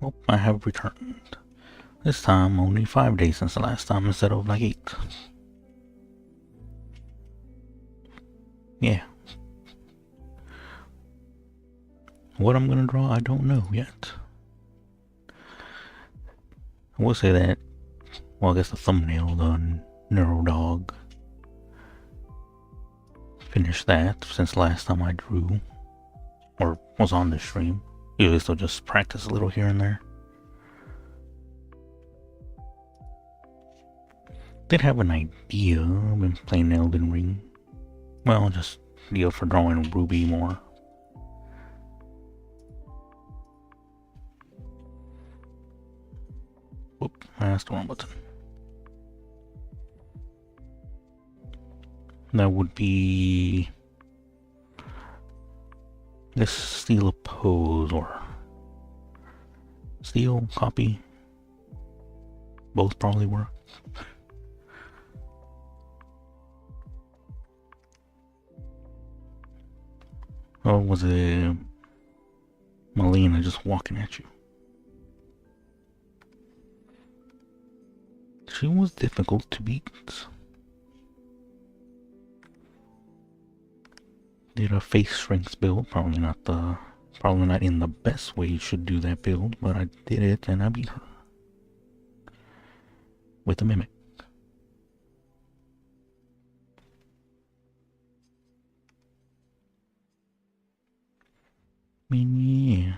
Oh, I have returned. This time only 5 days since the last time instead of like 8. Yeah. What I'm gonna draw, I don't know yet. I will say that, well, I guess the thumbnail, the Neuro Dog. Finished that since last time I drew, or was on the stream. Usually still just practice a little here and there. Did have an idea, I've been playing Elden Ring. Well, just idea for drawing Ruby more. Whoop, that's the wrong button. That would be... Let's steal a pose, or... Steal, copy. Both probably work. Or was it Melina just walking at you? She was difficult to beat. Did a face strength build, probably not in the best way you should do that build, but I did it and I beat her. With a mimic. I mean, yeah.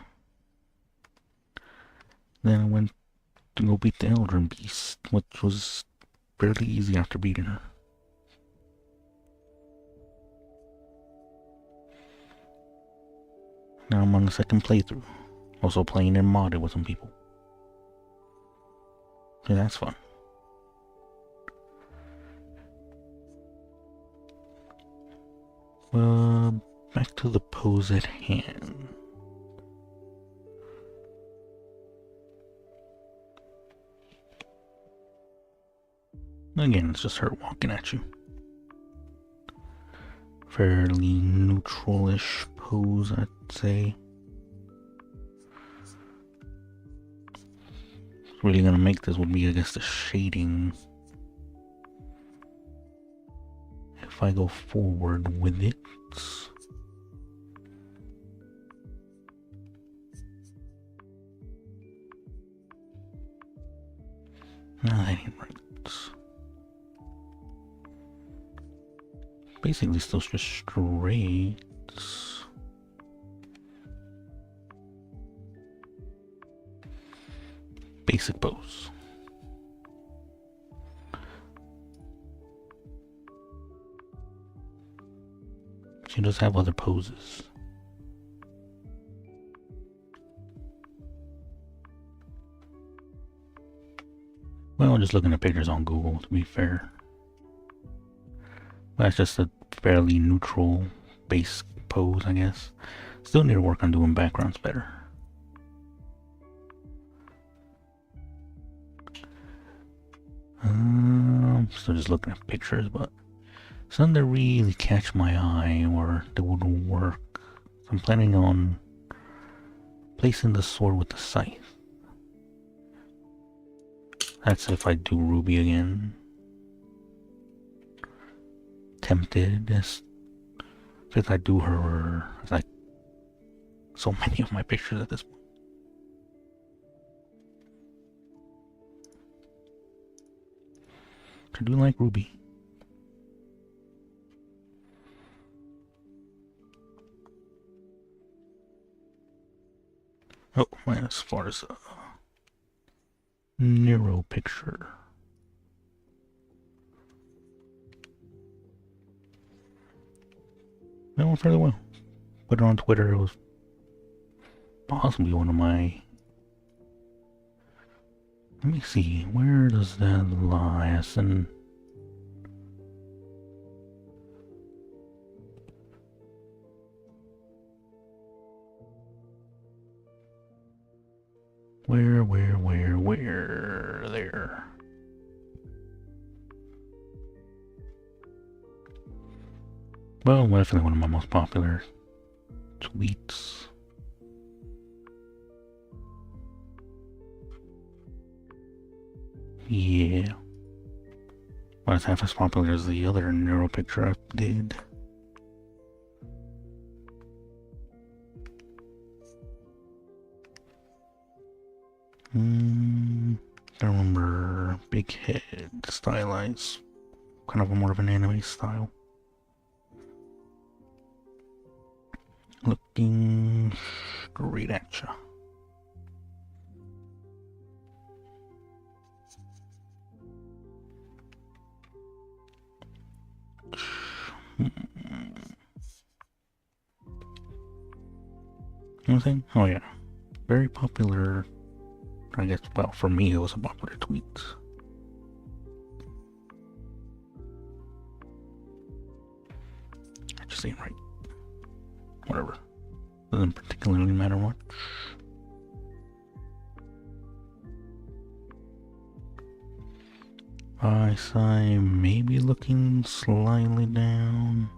Then I went to go beat the Elder Beast, which was fairly easy after beating her. Now I'm on the second playthrough. Also playing in modded with some people. So that's fun. Back to the pose at hand. Again, it's just her walking at you. Fairly neutral-ish pose, I'd say. What's really gonna make this would be, I guess, the shading. If I go forward with it. No, that ain't right. Basically still just straight. Basic pose. She does have other poses. Well, just looking at pictures on Google, to be fair. That's just a fairly neutral base pose, I guess. Still need to work on doing backgrounds better. Still just looking at pictures, but something that really catch my eye or that would work. I'm planning on placing the sword with the scythe. That's if I do Ruby again. Tempted as if I do her, it's like so many of my pictures at this point. I do like Ruby. Oh, man, as far as Nero picture. That went fairly well. Put it on Twitter. It was possibly one of my... Let me see. Where does that lie? And where? There. Well, definitely one of my most popular tweets. Yeah. But it's half as popular as the other Nero picture I did. I remember Big Head, stylized, kind of more of an anime style. Looking straight at you. Anything? Oh yeah. Very popular. I guess, well, for me it was a popular tweet. I just ain't right. Whatever. Doesn't particularly matter much. Eyesight maybe looking slightly down.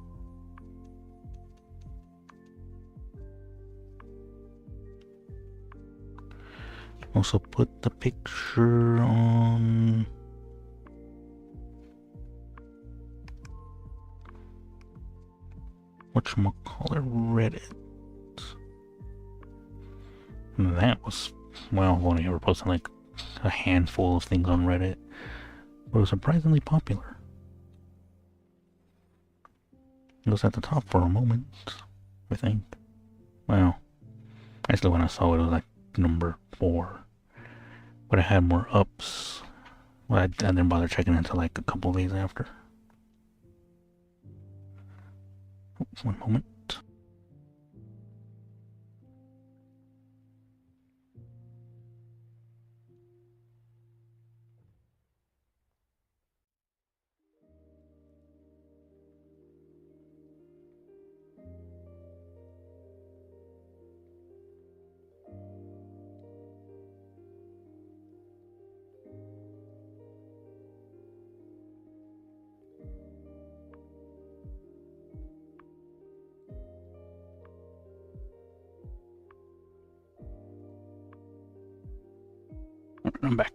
Also put the picture on whatchamacallit, Reddit. And that was, well, I've only ever posted like a handful of things on Reddit, but it was surprisingly popular. It was at the top for a moment, I think. Well, actually when I saw it, it was like number 4. But it had more ups. Well, I didn't bother checking until like a couple of days after. One moment. I'm back.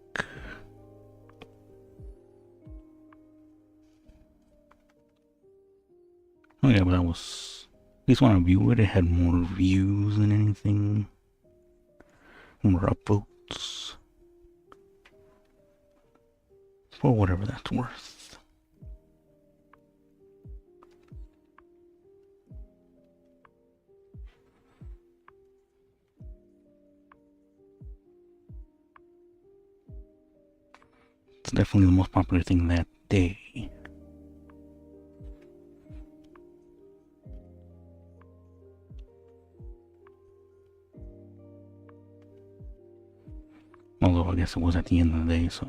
Oh yeah, but that was, at least when I viewed it, it had more views than anything. More upvotes. For whatever that's worth. It's definitely the most popular thing that day. Although I guess it was at the end of the day, so.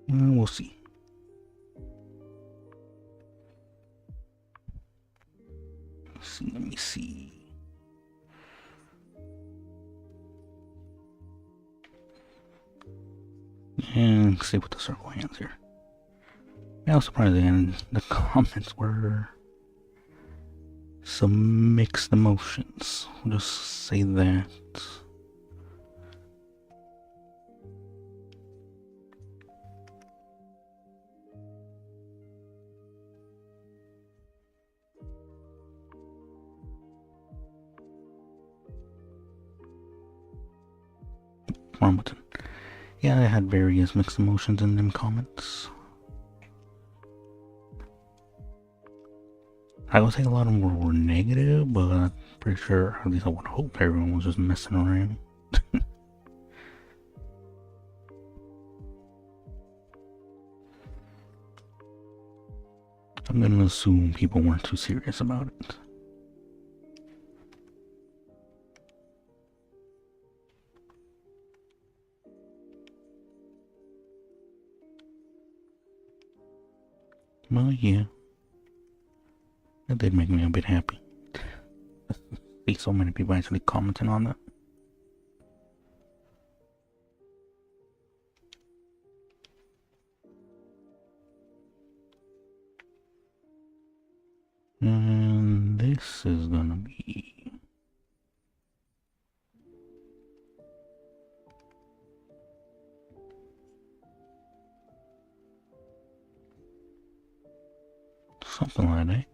We'll see. Let me see. And see what the circle hands here. I was surprised again, the comments were some mixed emotions. I'll just say that. Wrong button. Yeah, I had various mixed emotions in them comments. I would say a lot of them were negative, but I'm pretty sure, at least I would hope everyone was just messing around. I'm gonna assume people weren't too serious about it. Well, yeah. That did make me a bit happy. See so many people actually commenting on that. this is gonna be. Something like that.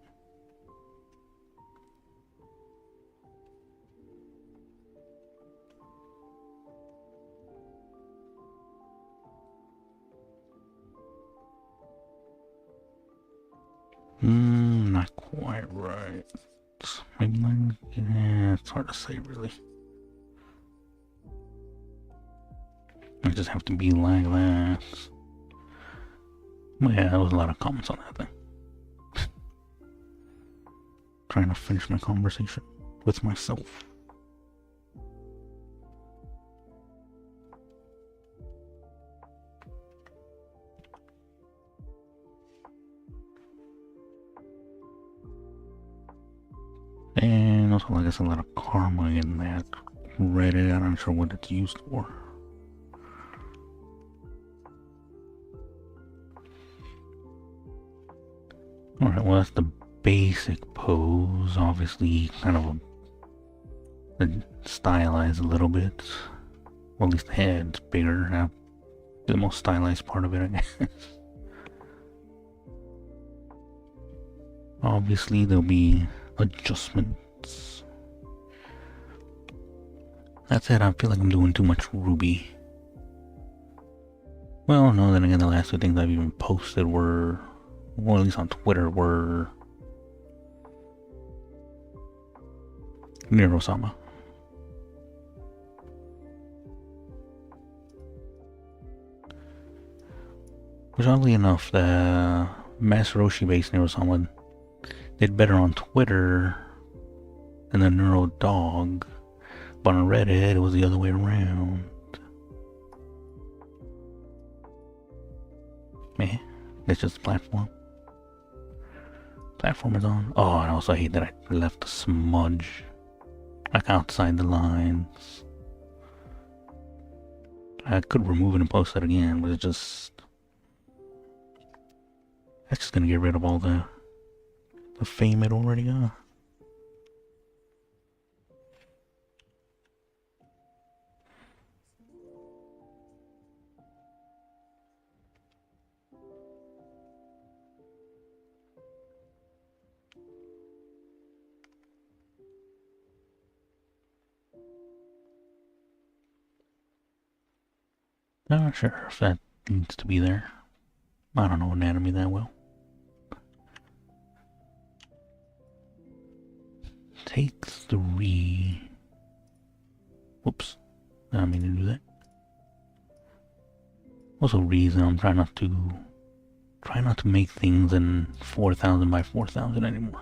Not quite right. Maybe like, yeah, it's hard to say really. I just have to be like that. Well, yeah, there was a lot of comments on that thing. Trying to finish my conversation with myself. And also, like I said, a lot of karma in that Reddit. I'm not sure what it's used for. Alright, well, that's the basic pose. Obviously, kind of stylized a little bit. Well, at least the head's bigger. The most stylized part of it, I guess. Obviously, there'll be adjustments. That said, I feel like I'm doing too much Ruby. Well, no, then again, the last two things I've even posted were, or at least on Twitter, were Nero-sama. Which, oddly enough, the Master Roshi-based Nero-sama did better on Twitter than the Neuro Dog, but on Reddit it was the other way around. Meh, it's just a platform. Platform is on. Oh, and also I hate that I left a smudge like outside the lines. I could remove it and post it again, but it's just gonna get rid of all the fame it already got. Not sure if that needs to be there. I don't know anatomy that well. Take 3. Whoops. I didn't mean to do that. Also reason I'm trying not to make things in 4,000 by 4,000 anymore.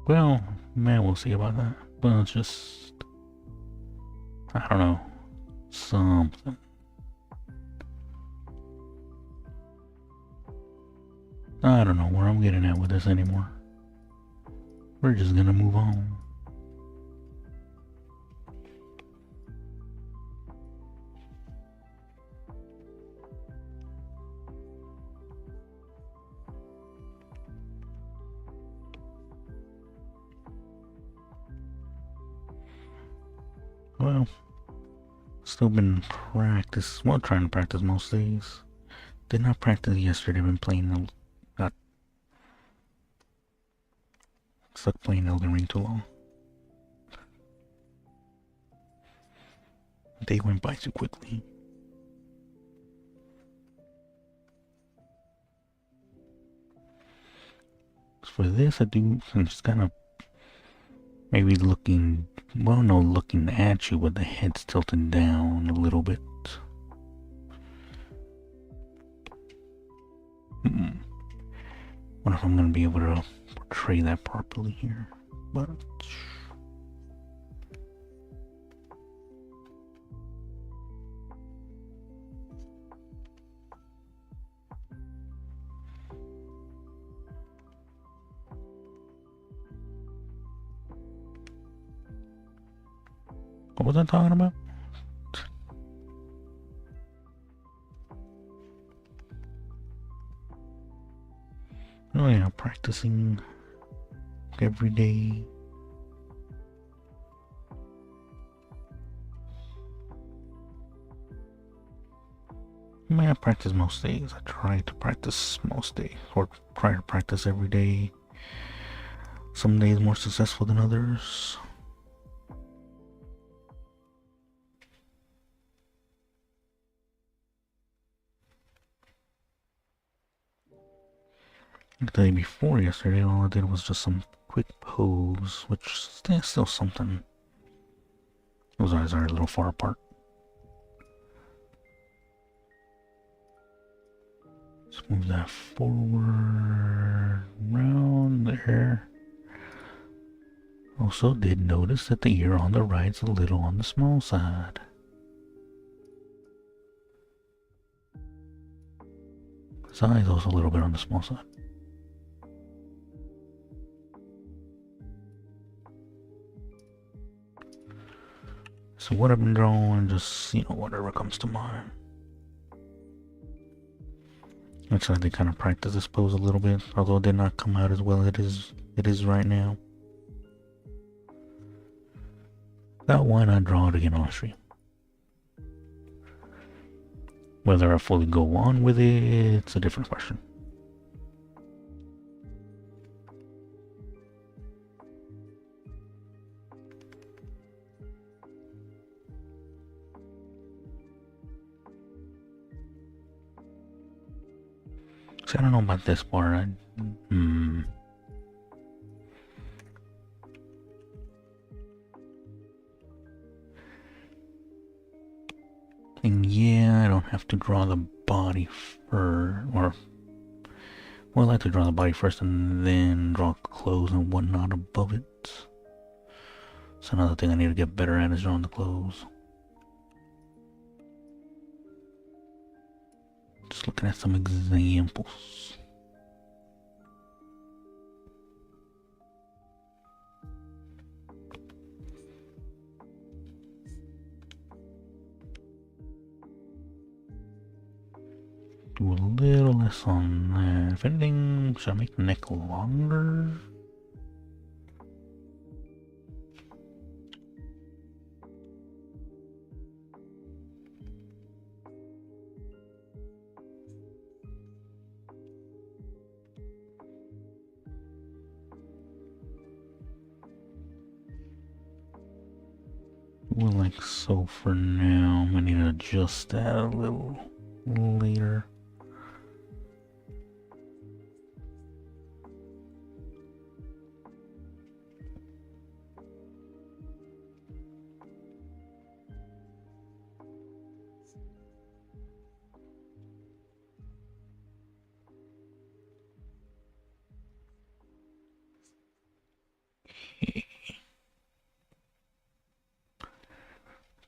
Well, man, we'll see about that. But it's just, I don't know, something. I don't know where I'm getting at with this anymore. We're just gonna move on. Well, still been trying to practice most days. Did not practice yesterday, been playing, got stuck playing Elden Ring too long. They went by too quickly. For this, I'm just kind of maybe looking, well, no, looking at you with the head's tilted down a little bit. Wonder if I'm gonna be able to portray that properly here, but. What was I talking about? Oh yeah, practicing every day. I mean, I practice most days. I try to practice most days, or try to practice every day. Some days more successful than others. The day before yesterday, all I did was just some quick pose, which is still something. Those eyes are a little far apart. Let's move that forward, around there. Also did notice that the ear on the right's a little on the small side. His eye's also a little bit on the small side. So what I've been drawing, just, whatever comes to mind. I tried to kind of practice this pose a little bit, although it did not come out as well as it is right now. Now why not draw it again on stream? Whether I fully go on with it, it's a different question. See, I don't know about this part. And yeah, I don't have to draw the body first, or well, I like to draw the body first and then draw clothes and whatnot above it. So another thing I need to get better at is drawing the clothes. Just looking at some examples. Do a little less on that. If anything, should I make the neck longer? Well, like so for now. I need to adjust that a little later.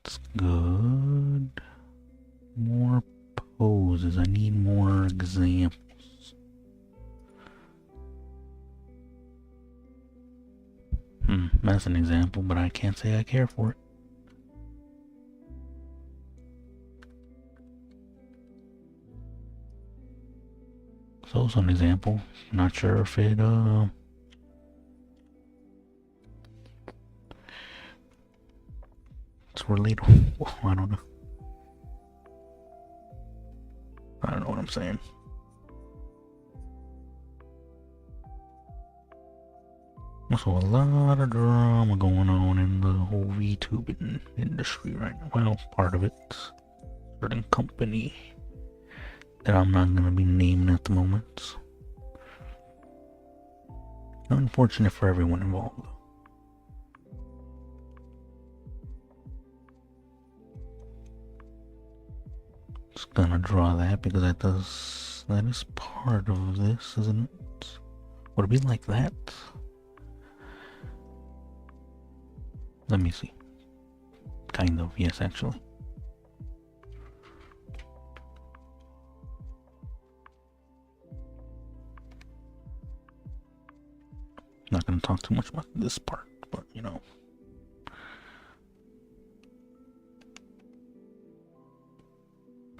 That's good. More poses. I need more examples. That's an example, but I can't say I care for it. So it's an example. Not sure if it it's relatable. I don't know. I don't know what I'm saying. Also, a lot of drama going on in the whole VTubing industry right now. Well, part of it. Certain company that I'm not going to be naming at the moment. Unfortunate for everyone involved. Just gonna draw that because that is part of this, isn't it? Would it be like that? Let me see. Kind of, yes, actually. Not gonna talk too much about this part, but you know.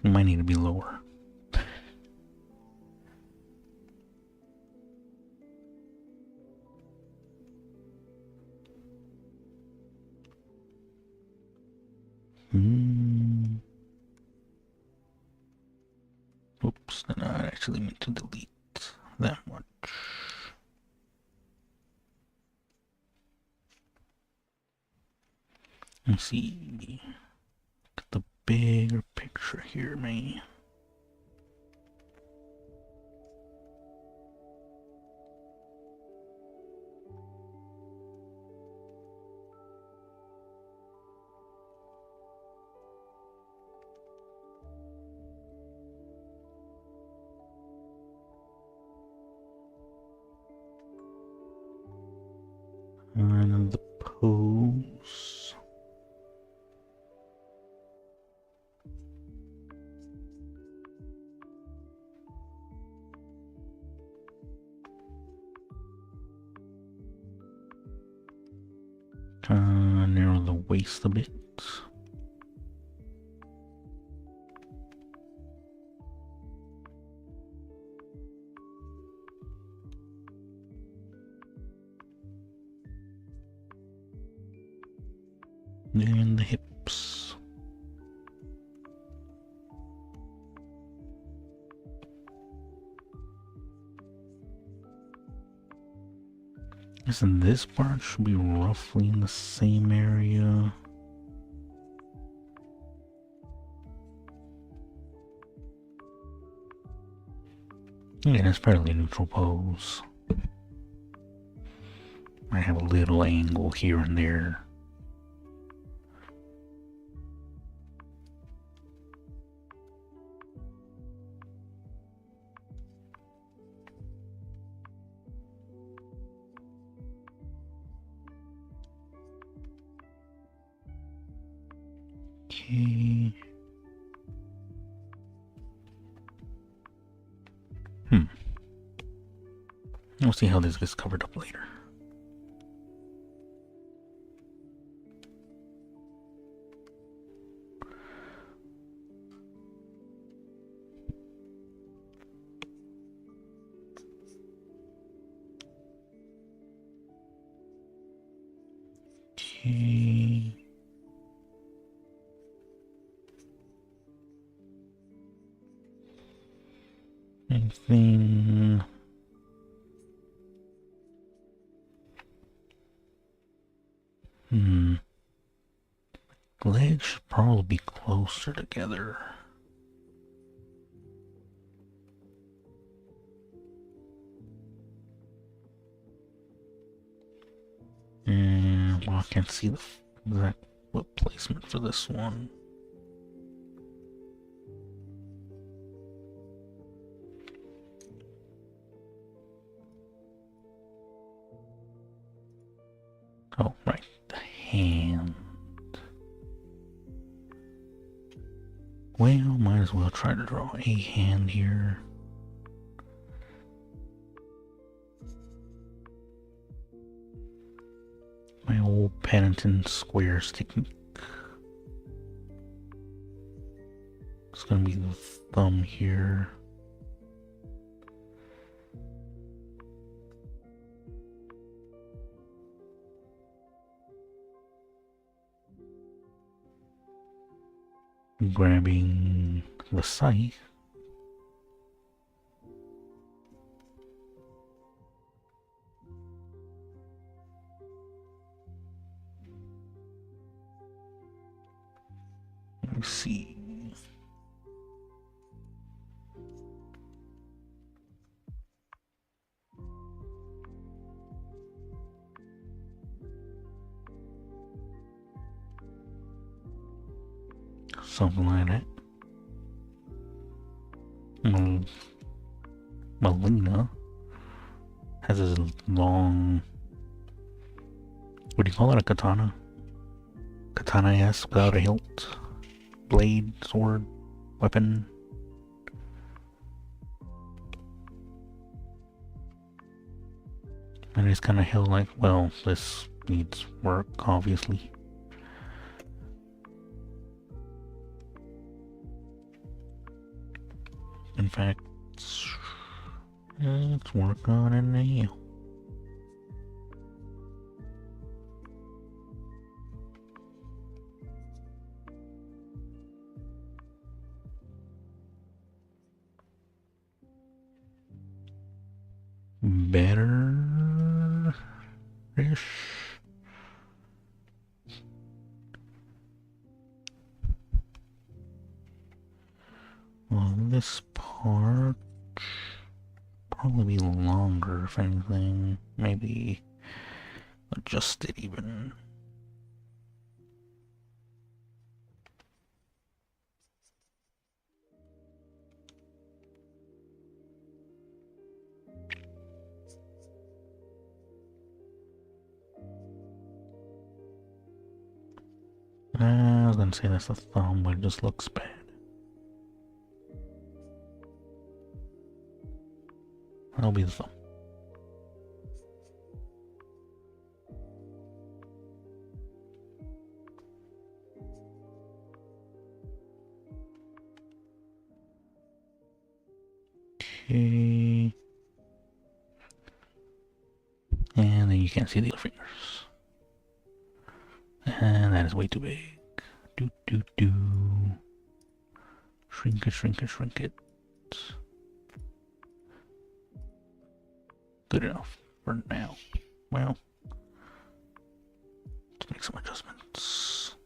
It might need to be lower. actually meant to delete that much. Let's see. Get the bigger picture here, man. And the pose. Narrow the waist a bit. And the hips. Listen, this part should be roughly in the same area. Again, it's fairly neutral pose. I have a little angle here and there. Okay. We'll see how this gets covered up later. Okay. Anything? Legs should probably be closer together. And well, I can't see the exact foot placement for this one. Oh, right, the hand. Well, might as well try to draw a hand here. My old Pennington squares technique. It's gonna be the thumb here. Grabbing the scythe. Let me see. Something like that. Melina has this long, what do you call it, a katana? Katana-esque without a hilt. Blade, sword, weapon. And it's kind of held like, well, this needs work, obviously. In fact, let's work on it now. better-ish. Well, this part probably be longer, if anything. Maybe adjust it even. I was gonna say that's the thumb, but it just looks bad. That'll be the thumb. Okay. And then you can't see the other fingers. And that is way too big. Do. Shrink it. Good enough for now. Well, let's make some adjustments.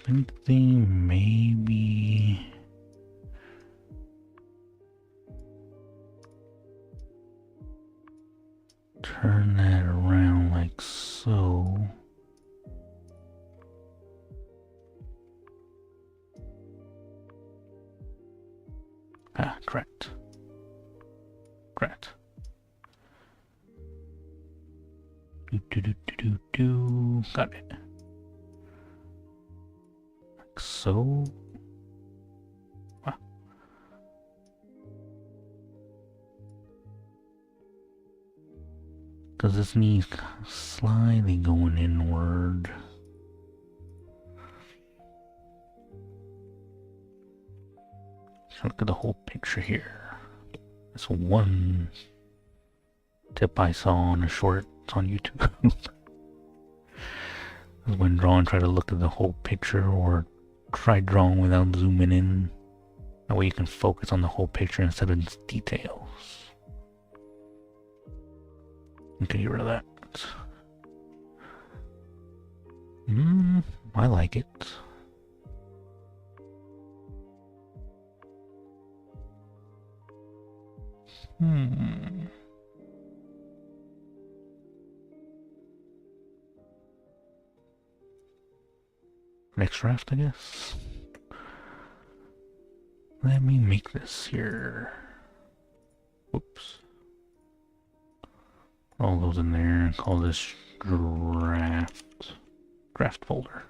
Anything maybe. Turn that around like so. Ah, correct. Do. Got it. Like so. Wow. Because this knee's slightly going inward. Look at the whole picture here. That's one tip I saw on a short on YouTube. When drawing, try to look at the whole picture or try drawing without zooming in. That way you can focus on the whole picture instead of its details. You can get rid of that. I like it. Next draft, I guess. Let me make this here. Whoops. All those in there and call this draft folder.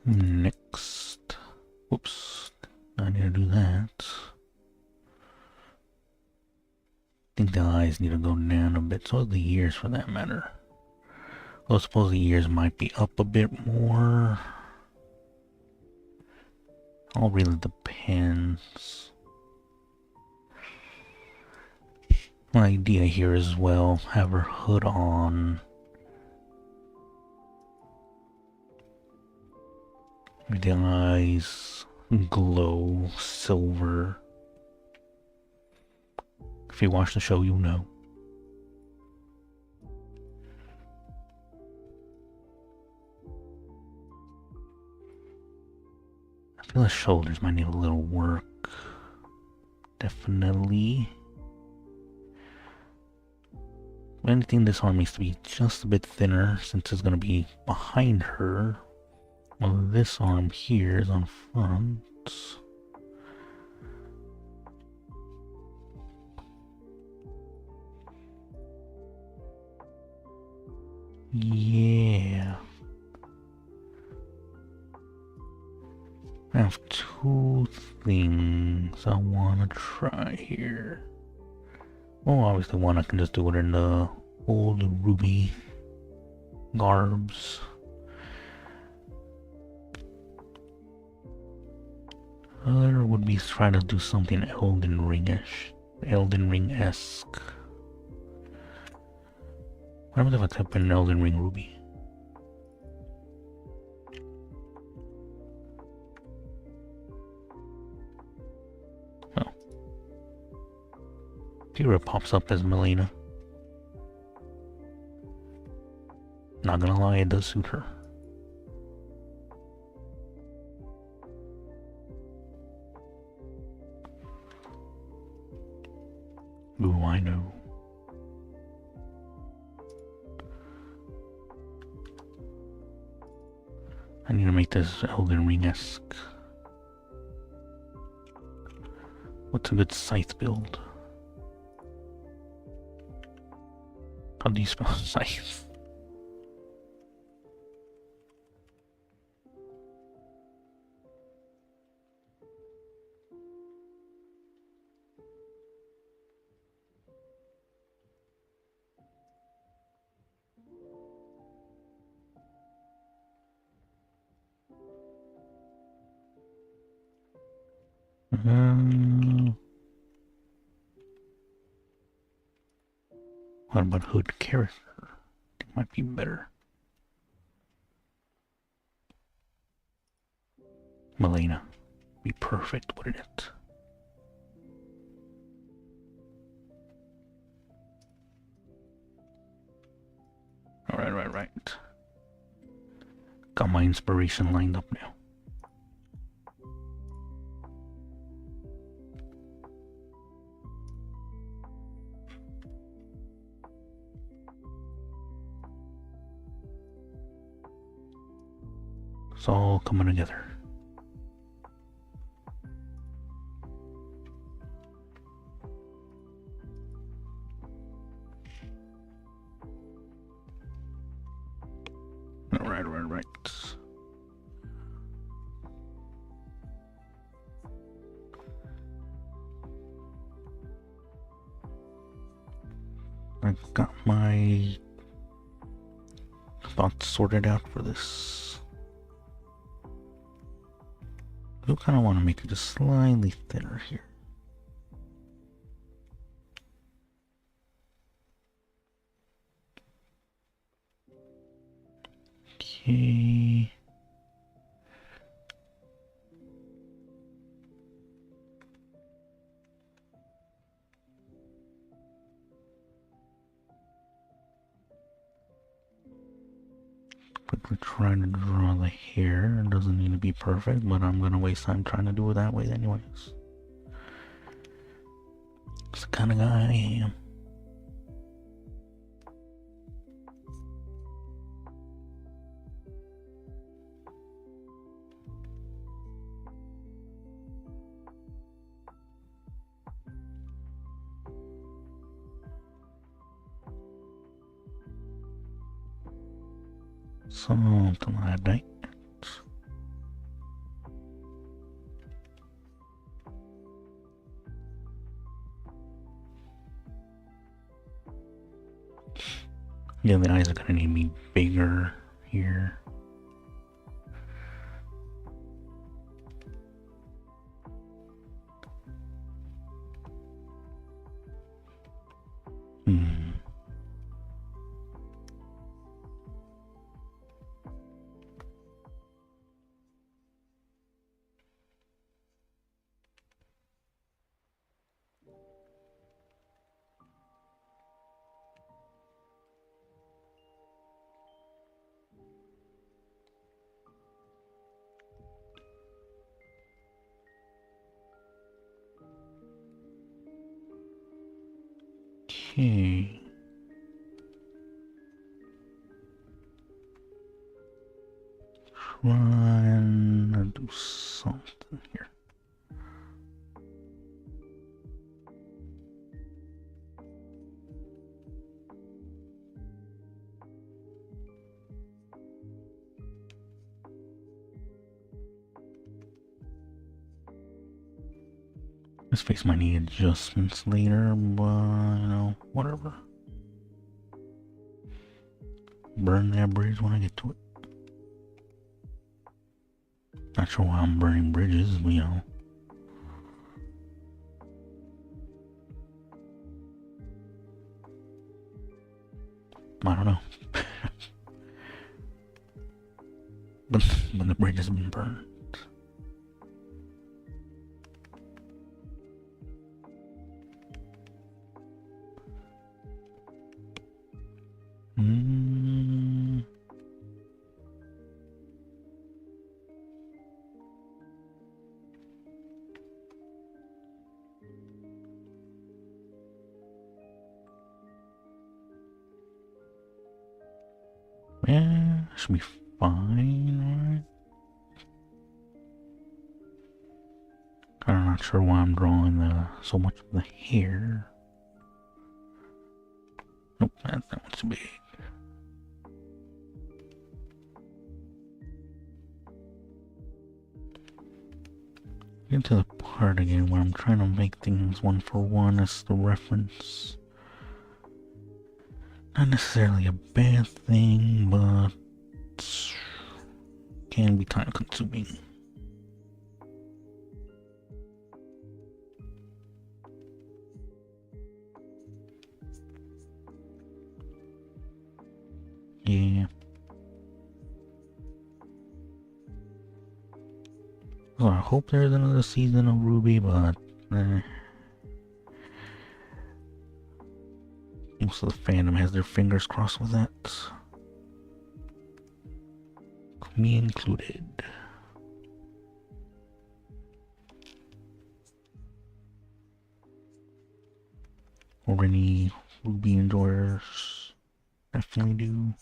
Next. Whoops. I need to do that. I think the eyes need to go down a bit, so the ears for that matter. Well, I suppose the ears might be up a bit more. All really depends. My idea here as well, have her hood on. The eyes glow silver. If you watch the show, you'll know. I feel the shoulders might need a little work. Definitely. If anything, this arm needs to be just a bit thinner since it's going to be behind her. Well, this arm here is on front. Yeah. I have two things I want to try here. Well, obviously one I can just do it in the old Ruby garbs. Other would be try to do something Elden Ring-ish, Elden Ring-esque. What happens if I type in Elden Ring Ruby? Oh. Kira pops up as Melina. Not gonna lie, it does suit her. Ooh, I know. I need to make this Elden Ring-esque. What's a good scythe build? How do you spell scythe? What about hood character? It might be better. Melina. Be perfect, wouldn't it? Right. Got my inspiration lined up now. It's all coming together. Right. I've got my thoughts sorted out for this. I kind of want to make it just slightly thinner here. Okay. Quickly trying to draw the hair. It doesn't need to be perfect, but I'm gonna waste time trying to do it that way anyways. It's the kind of guy I am. Something like that. Yeah, the eyes are gonna need to be bigger here. Okay. Trying to do something here. This face might need adjustments later, but you know, whatever. Burn that bridge when I get to it. Not sure why I'm burning bridges, but you know. I don't know. But the bridge has been burned. Mm. Yeah, should be fine, right? I'm not sure why I'm drawing so much of the hair. Nope, that one's too big. Get to the part again where I'm trying to make things one for one as the reference. Not necessarily a bad thing, but can be time consuming. Yeah. So I hope there's another season of RWBY, but most of the fandom has their fingers crossed with that. Me included. Or any RWBY enjoyers definitely do.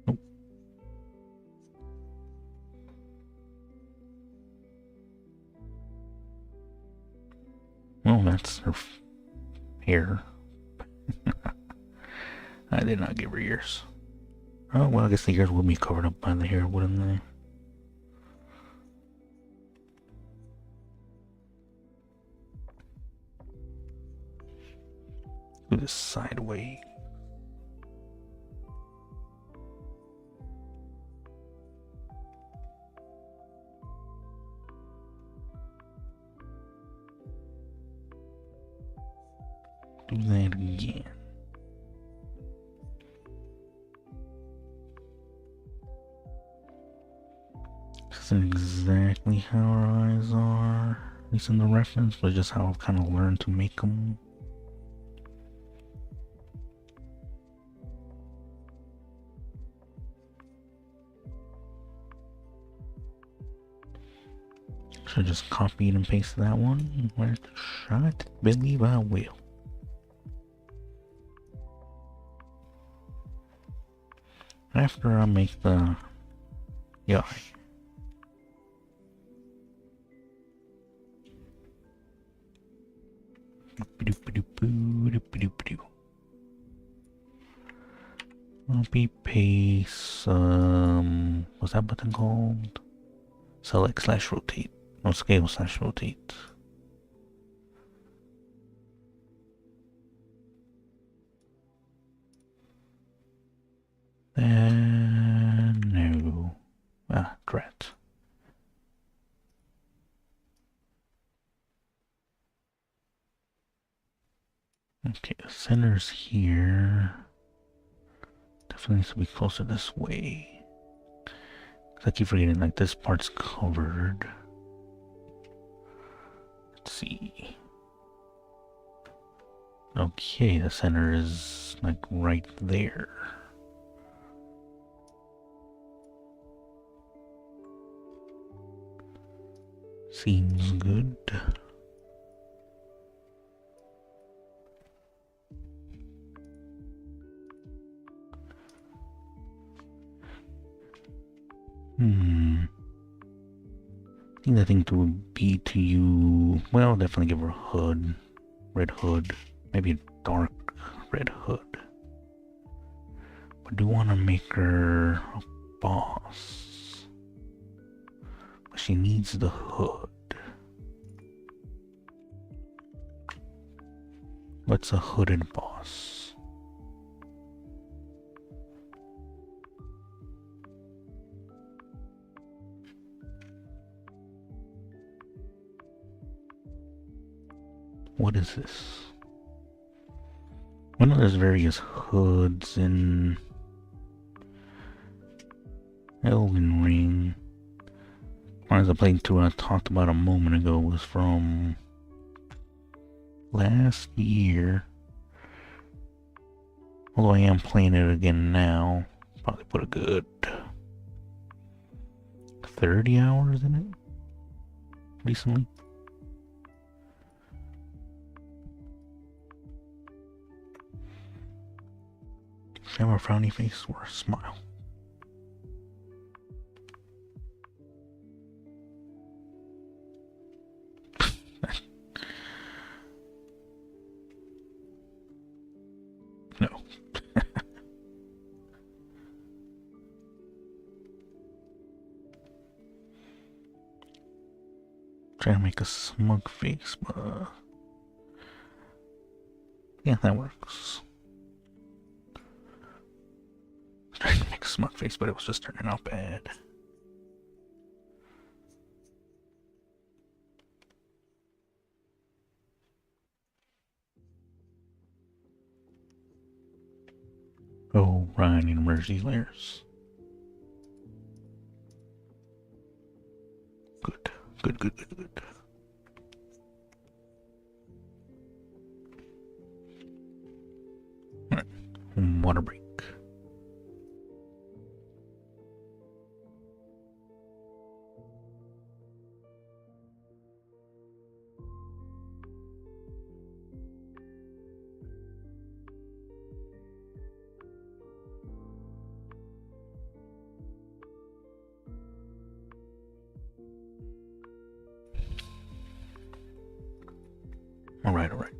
Nope. Well, that's her hair. I did not give her ears. Oh, well, I guess the ears would be covered up by the hair, wouldn't they? Do this sideways. Do that again. This isn't exactly how our eyes are, at least in the reference, but just how I've kind of learned to make them. Should just copy and paste that one, which I believe I will. After I make the eye. Copy paste. What's that button called? Select / rotate. No, scale / rotate. No. Ah, drat. Okay, the center's here. Definitely needs to be closer this way. I keep forgetting, like, this part's covered. Let's see. Okay, the center is, like, right there. Seems good. I think the thing would be to you, well, definitely give her a hood, red hood, maybe a dark red hood. But do want to make her a boss. But she needs the hood. What's a hooded boss? What is this? I know there's various hoods in Elden Ring. One of the playthrough I talked about a moment ago was from last year. Although I am playing it again now. Probably put a good 30 hours in it recently. Should I have a frowny face or a smile? No. Trying to make a smug face, but yeah, that works. Trying to make a smug face, but it was just turning out bad. Oh, Ryan, need to merge these layers. Good, good, good, good, good. Alright, water break. Alright, alright.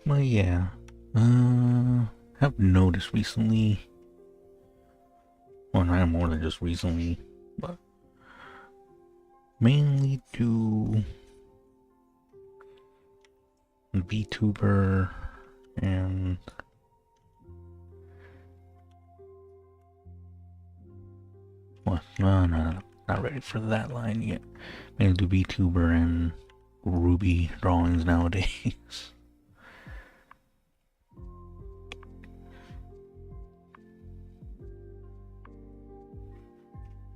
Well, yeah. I've noticed recently. Well, not more than just recently, but mainly to VTuber and what? No, not ready for that line yet. Mainly do VTuber and Ruby drawings nowadays.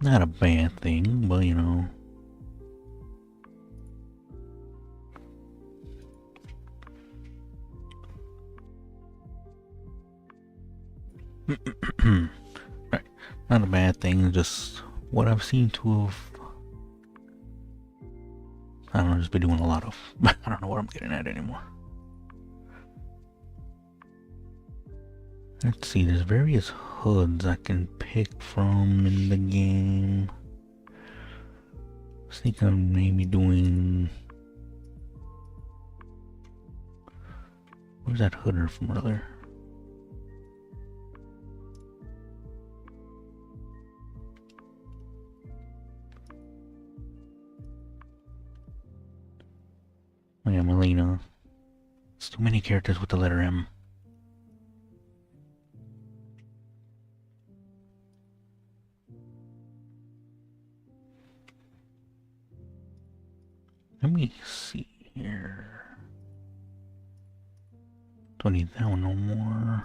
Not a bad thing, but you know. Right. Not a bad thing, just what I've seen to have. I don't know, just been doing a lot of. I don't know what I'm getting at anymore. Let's see, there's various hoods I can pick from in the game. I think I'm maybe doing. Where's that hooder from earlier? Oh yeah, Melina. It's too many characters with the letter M. Let me see here. Don't need that one no more.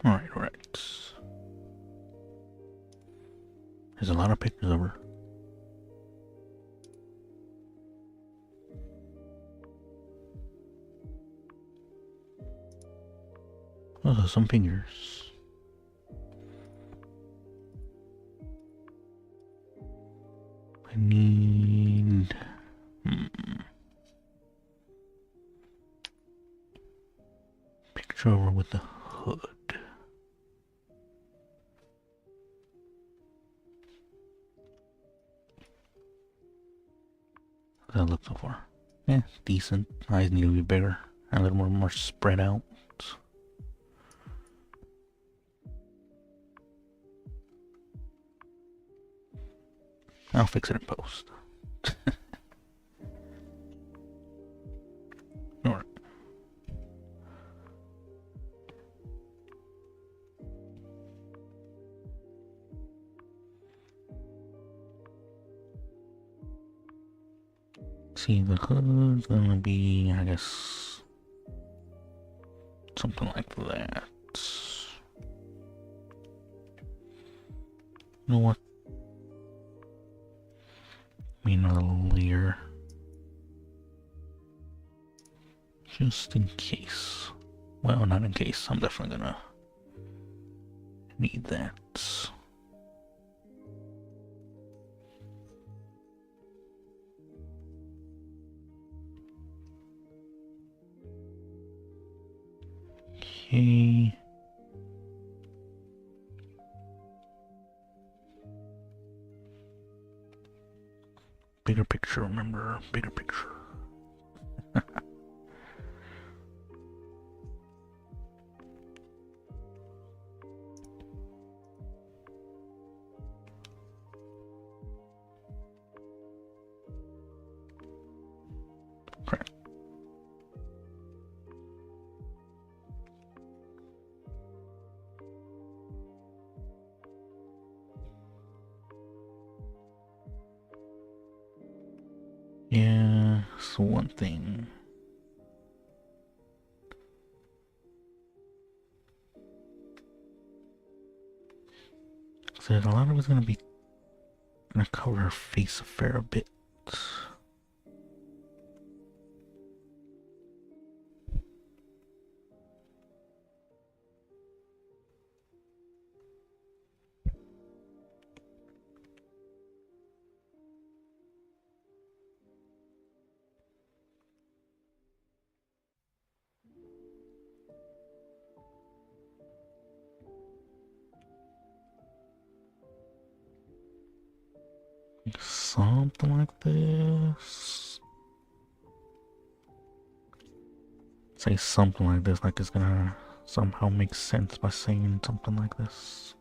Alright, alright. There's a lot of pictures of her. Those are some fingers. I need... Picture over with the hood. How's that look so far? Yeah, decent. Eyes need to be bigger. A little more spread out. I'll fix it in post. Alright. See, the hood's gonna be, I guess, something like that. You know what? A little layer. Just in case. Well, not in case. I'm definitely gonna need that. Okay. Bigger picture, remember? Bigger picture. Crap. Yeah, so one thing. So a lot of it's gonna cover her face a fair bit. Something like this. Say something like this, like it's gonna somehow make sense by saying something like this.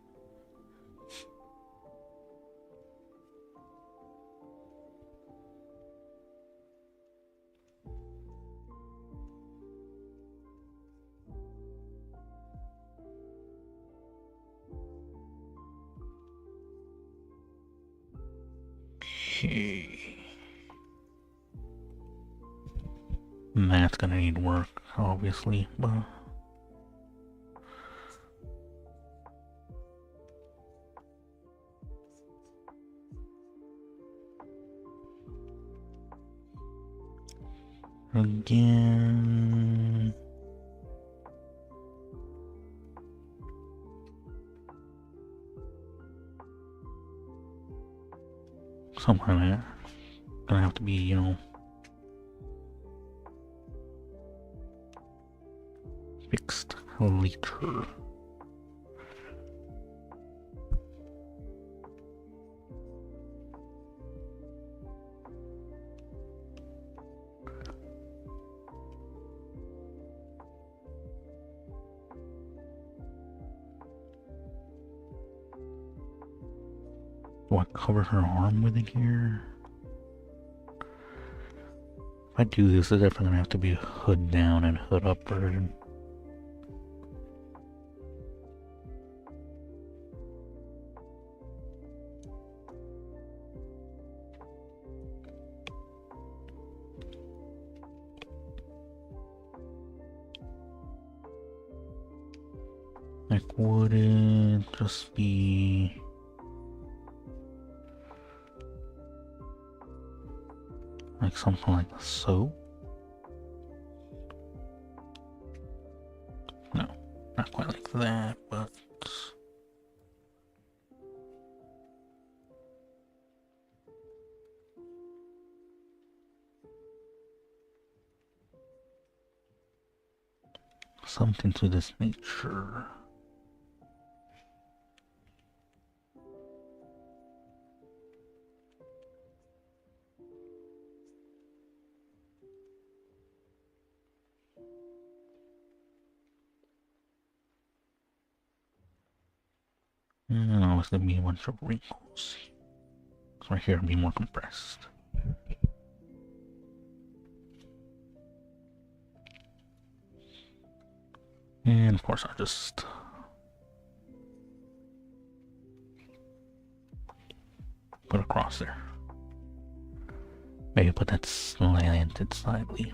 Okay. That's gonna need work, obviously, but again, something like that. Gonna have to be, you know, fixed later. Do I cover her arm with it here? If I do this, it's definitely gonna have to be a hood down and hood up version. Like, would it just be... like something like so? No, not quite like that, but... something to this nature. And it's gonna be a bunch of wrinkles. So right here, it'll be more compressed. And of course, I'll just put a cross there. Maybe put that slanted slightly.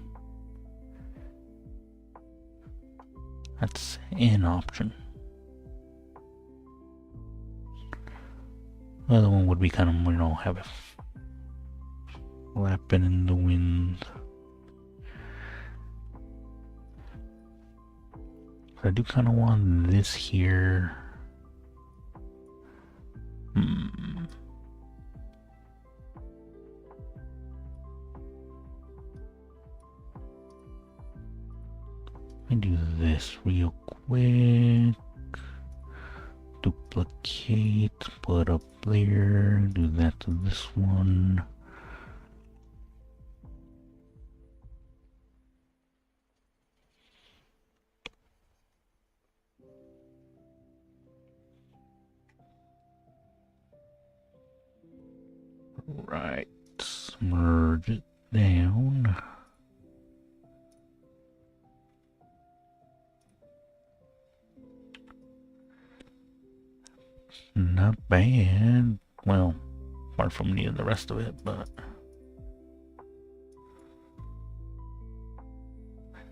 That's an option. The other one would be kind of, you know, have it flapping in the wind. I do kind of want this here. Let me do this real quick. Duplicate, put up there, do that to this one. Right, merge it down. Not bad. Well, apart from needing the rest of it, but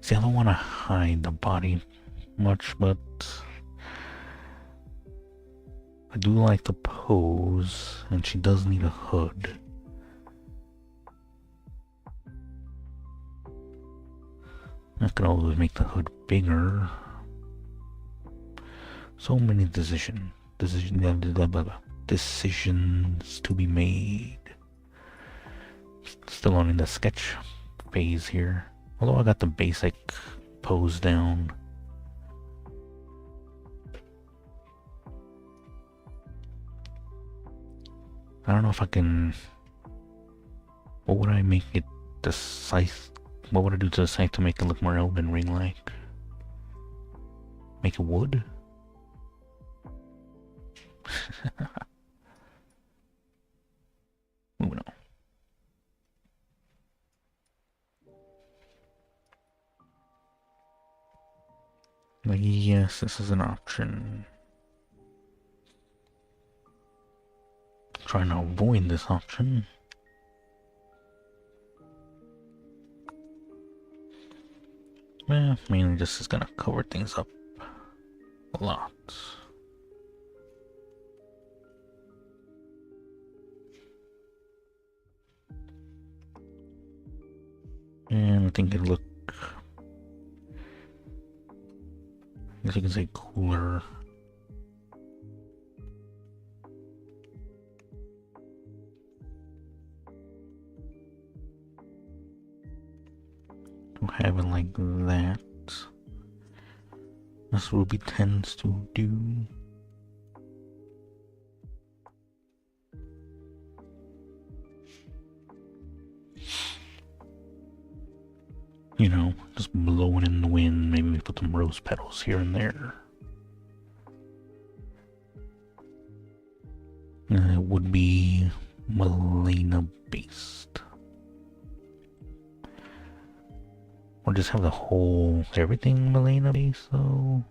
see, I don't want to hide the body much, but I do like the pose, and she does need a hood. I could always make the hood bigger. So many decisions to be made. Still on in the sketch phase here. Although I got the basic pose down. I don't know if I can... What would I make it the scythe? What would I do to the scythe to make it look more Elden Ring-like? Make it wood? Moving on. Like, yes, this is an option. Trying to avoid this option. Mainly just is gonna cover things up a lot. And I think it'll look, I guess you can say, cooler. To have it like that. As Ruby tends to do. You know, just blowing in the wind. Maybe we put some rose petals here and there. It would be Malenia based. Or just have the whole, everything Malenia based though.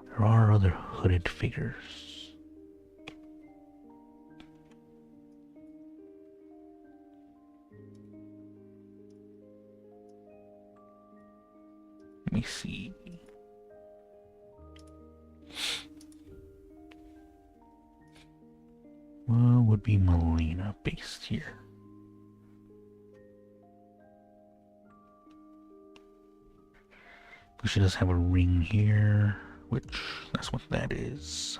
There are other hooded figures. Let me see. What would be Malenia based here? She does have a ring here, which that's what that is.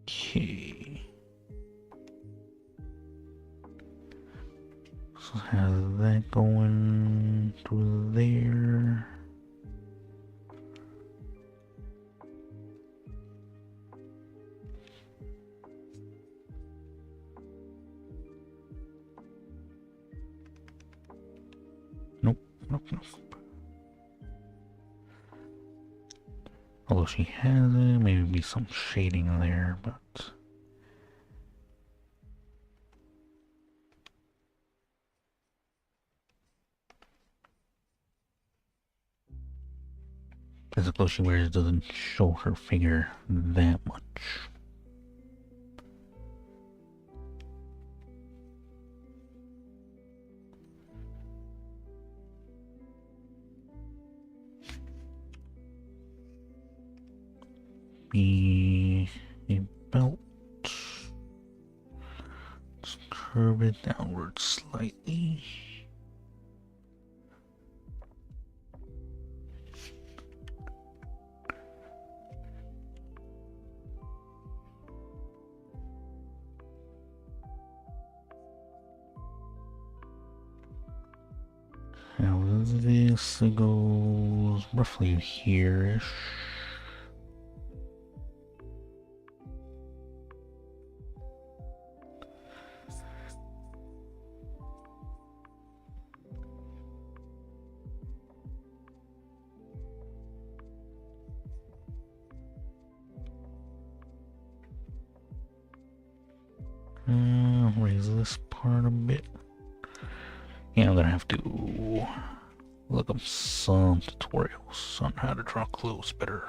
Okay. So have that going through there. Nope, nope. Although she has it, maybe some shading there, but... Because the clothes she wears doesn't show her figure that much. Be a belt. Let's curve it downward slightly. Now this goes roughly here-ish. Raise this part a bit. Yeah, I'm gonna have to look up some tutorials on how to draw clothes better.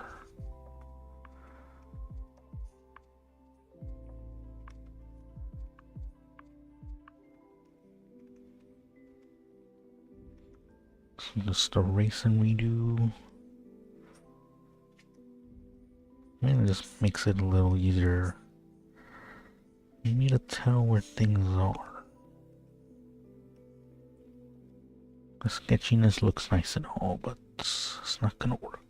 So just erase and redo. Maybe it just makes it a little easier for me to tell where things are. The sketchiness looks nice and all, but it's not gonna work.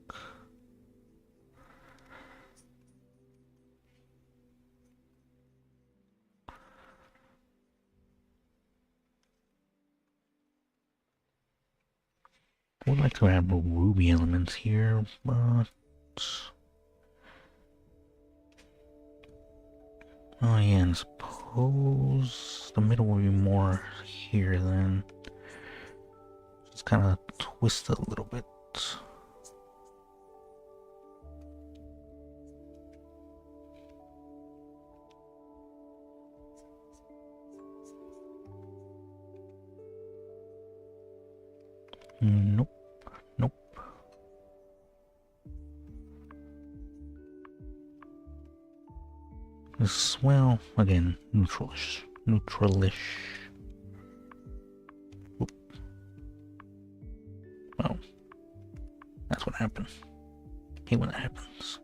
I would like to add more ruby elements here, but... Oh yeah, and suppose the middle will be more here then. Just kind of twist it a little bit. Nope. Nope. This, well, again, neutralish. Neutralish. Oop. Oh. That's what happened. Hate when that happens.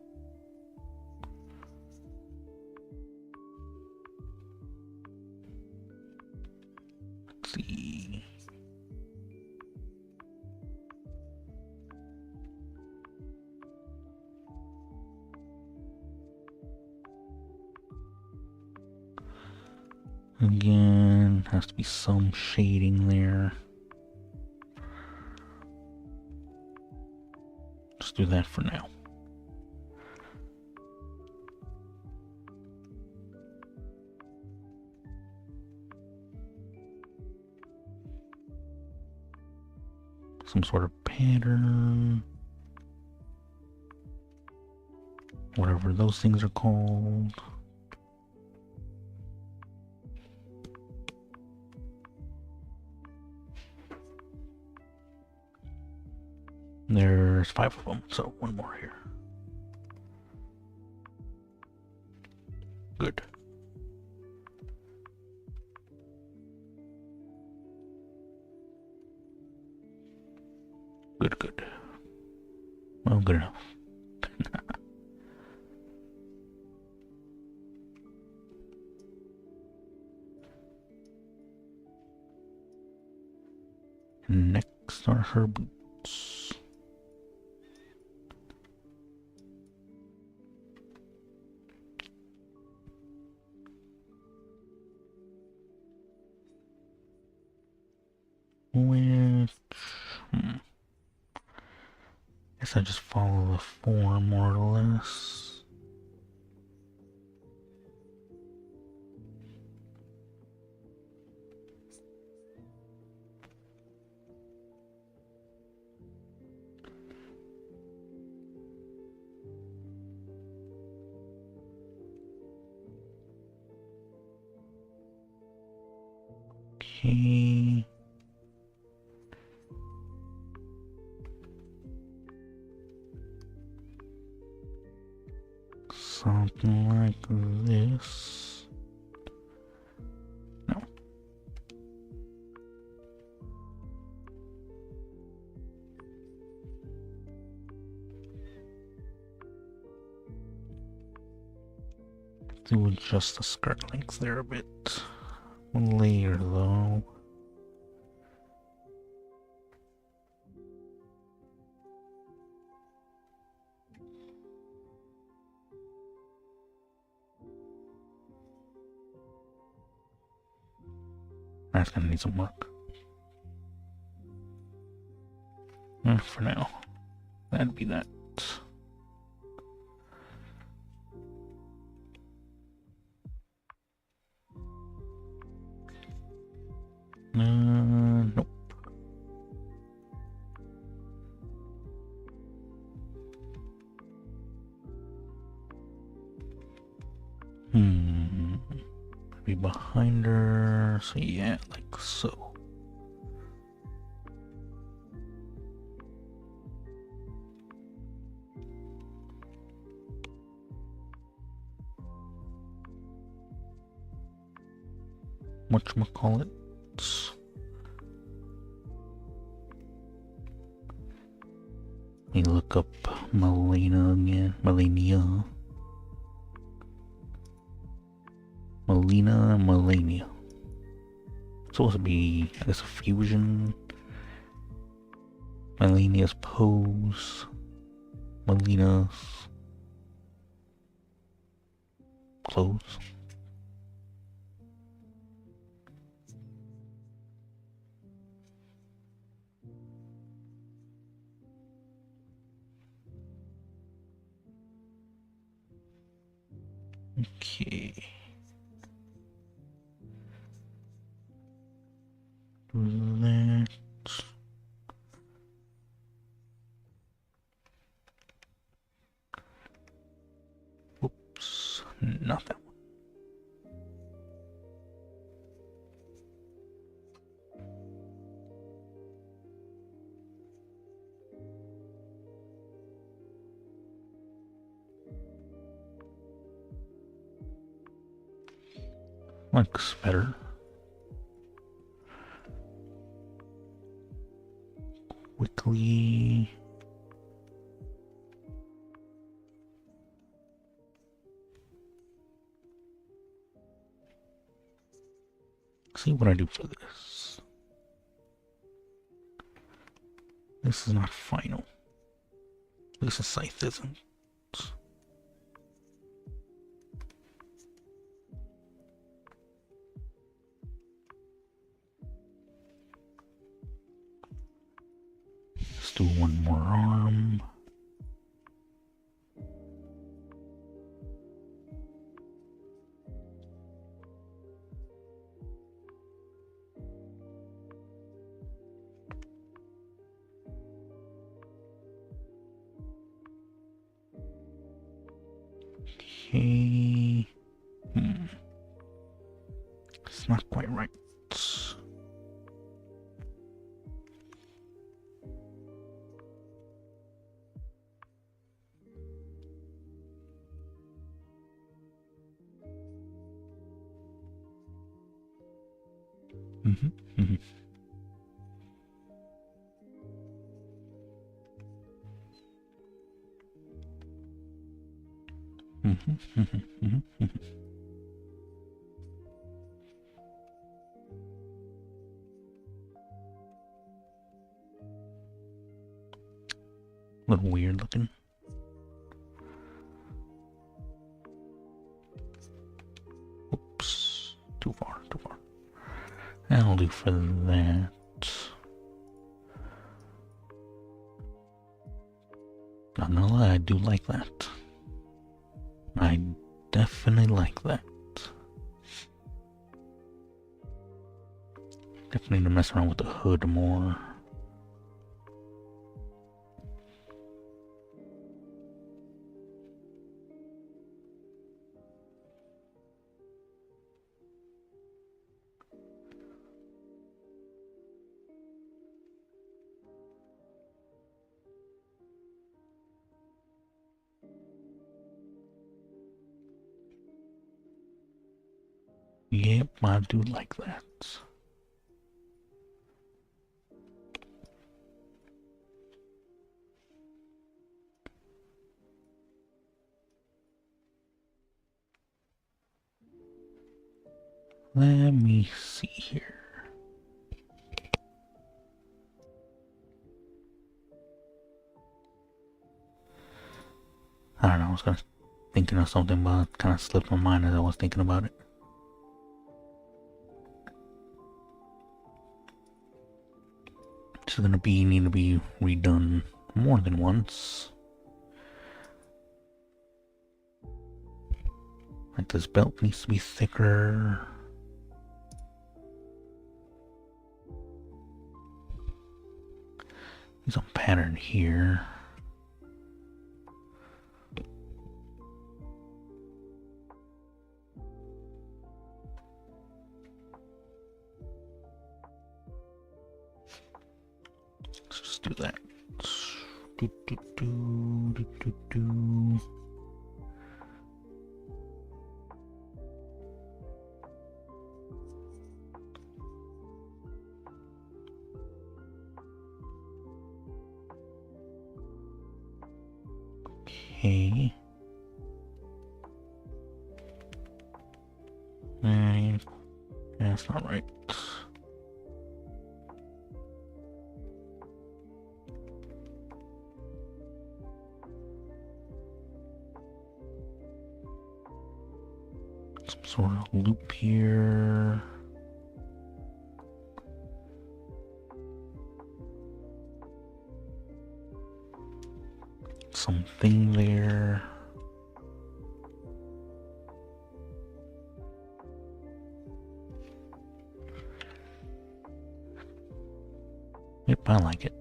Let's see. Again, has to be some shading there. Just do that for now. Some sort of pattern. Whatever those things are called. There's 5 of them, so one more here. Good. Good, good. Well, good enough. Next are her boots. Which... guess I just follow the form more or less. Okay. Something like this. No. To adjust the skirt length there a bit later though. That's gonna need some work. For now, that'd be that. Nope. Be behind her. So yeah, like so. Whatchamacallit? Let me look up Melania again. Melania. It's supposed to be, I guess, a fusion. Melania's pose. Melina's clothes. Okay. Do that. Whoops, not that one. Looks better. Quickly. See what I do for this. This is not final. At least the scythe isn't. Let's do one more arm. Okay. It's not quite right. A little weird looking. Oops, too far. That'll do for that. Not gonna lie, I do like that. I definitely like that. Definitely need to mess around with the hood more. Yep, I do like that. Let me see here. I don't know, I was thinking of something, but it kind of slipped my mind as I was thinking about it. This is gonna need to be redone more than once. Like this belt needs to be thicker. There's some pattern here. Let's just do that. Do, do, do, do, do, do. Okay. That's not right. Some sort of loop here. Something there. Yep, I like it.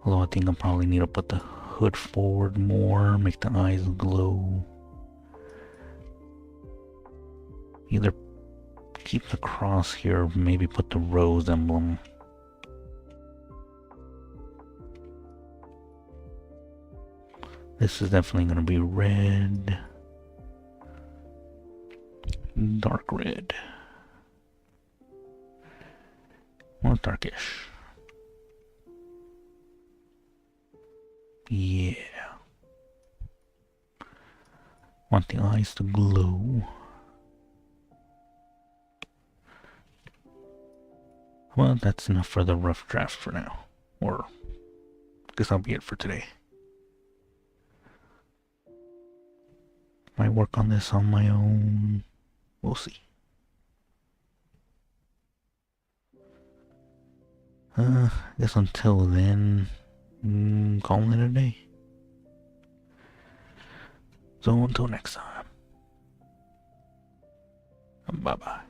Although I think I probably need to put the hood forward more, make the eyes glow. Either keep the cross here, or maybe put the rose emblem. This is definitely going to be red. Dark red. Well, darkish. Yeah. Want the eyes to glow. Well, that's enough for the rough draft for now. Or, I guess that'll be it for today. Might work on this on my own. We'll see. I guess until then, calling it a day. So until next time. Bye-bye.